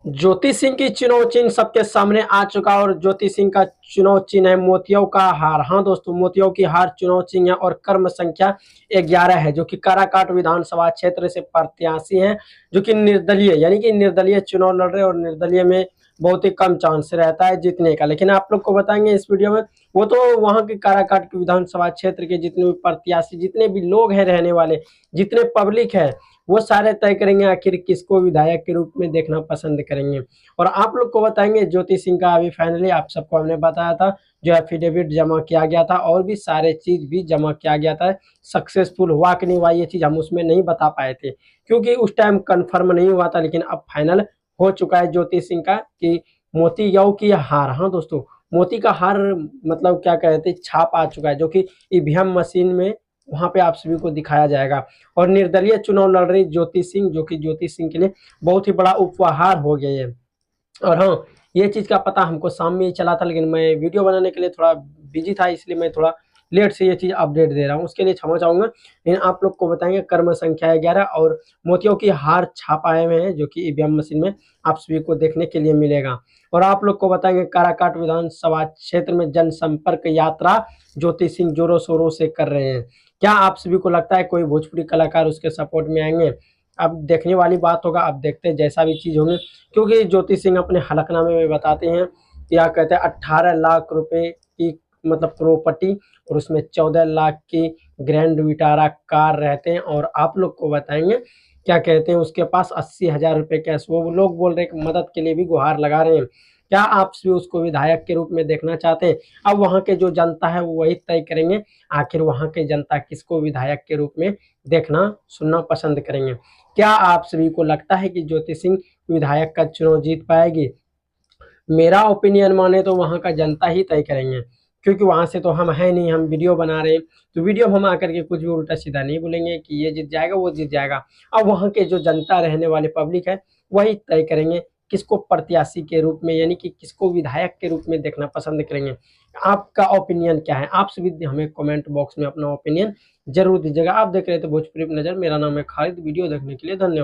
ज्योति सिंह की चुनाव चिन्ह सबके सामने आ चुका और ज्योति सिंह का चुनाव चिन्ह है मोतियों का हार। हाँ दोस्तों, मोतियों की हार चुनाव चिन्ह है और कर्म संख्या 11 है, जो कि काराकाट विधानसभा क्षेत्र से प्रत्याशी हैं, जो कि निर्दलीय यानी कि निर्दलीय चुनाव लड़ रहे हैं। और निर्दलीय में बहुत ही कम चांस रहता है जीतने का, लेकिन आप लोग को बताएंगे इस वीडियो में। वो तो वहां के काराकाट के विधानसभा क्षेत्र के जितने भी प्रत्याशी, जितने भी लोग हैं रहने वाले, जितने पब्लिक है, वो सारे तय करेंगे आखिर किसको विधायक के रूप में देखना पसंद करेंगे। और आप लोग को बताएंगे ज्योति सिंह का अभी फाइनली आप सबको हमने बताया था, जो एफिडेविट जमा किया गया था और भी सारे चीज भी जमा किया गया था। सक्सेसफुल हुआ कि नहीं हुआ ये चीज हम उसमें नहीं बता पाए थे, क्योंकि उस टाइम कंफर्म नहीं हुआ था, लेकिन अब फाइनल हो चुका है ज्योति सिंह का कि मोती यऊ की हार। हाँ दोस्तों, मोती का हार मतलब क्या कहते हैं, छाप आ चुका है, जो कि ईवीएम मशीन में वहां पे आप सभी को दिखाया जाएगा। और निर्दलीय चुनाव लड़ रही ज्योति सिंह, जो कि ज्योति सिंह के लिए बहुत ही बड़ा उपहार हो गया है। और हाँ, ये चीज का पता हमको शाम में ही चला था, लेकिन मैं वीडियो बनाने के लिए थोड़ा बिजी था, इसलिए मैं थोड़ा लेट से ये चीज अपडेट दे रहा हूँ, उसके लिए क्षमा चाहूंगा। लेकिन आप लोग को बताएंगे कर्म संख्या 11 और मोतियों की हार छाप आए हुए हैं, जो कि ईवीएम मशीन में आप सभी को देखने के लिए मिलेगा। और आप लोग को बताएंगे काराकाट विधानसभा क्षेत्र में जनसंपर्क यात्रा ज्योति सिंह जोरों शोरों से कर रहे हैं। क्या आप सभी को लगता है कोई भोजपुरी कलाकार उसके सपोर्ट में आएंगे? अब देखने वाली बात होगा, अब देखते हैं जैसा भी चीज होंगे। क्योंकि ज्योति सिंह अपने हलफनामे में बताते हैं, क्या कहते हैं, 18 लाख रुपए की मतलब प्रॉपर्टी और उसमें 14 लाख की ग्रैंड विटारा कार रहते हैं। और आप लोग को बताएंगे क्या कहते हैं, उसके पास 80,000 रुपए कैश। वो लोग बोल रहे हैं कि मदद के लिए भी गुहार लगा रहे हैं। क्या आप भी उसको विधायक के रूप में देखना चाहते हैं? अब वहां के जो जनता है वो वही तय करेंगे आखिर वहां के जनता किसको विधायक के रूप में देखना सुनना पसंद करेंगे। क्या आप सभी को लगता है कि ज्योति सिंह विधायक का चुनाव जीत पाएगी? मेरा ओपिनियन माने तो वहाँ का जनता ही तय करेंगे, क्योंकि वहाँ से तो हम है नहीं, हम वीडियो बना रहे हैं। तो वीडियो में हम आकर के कुछ भी उल्टा सीधा नहीं बोलेंगे कि ये जीत जाएगा वो जीत जाएगा। अब वहाँ के जो जनता रहने वाले पब्लिक है वही तय करेंगे किसको प्रत्याशी के रूप में यानी कि किसको विधायक के रूप में देखना पसंद करेंगे। आपका ओपिनियन क्या है? आप सभी हमें कमेंट बॉक्स में अपना ओपिनियन जरूर दीजिएगा। आप देख रहे थे भोजपुरी नजर, मेरा नाम है खालिद। वीडियो देखने के लिए धन्यवाद।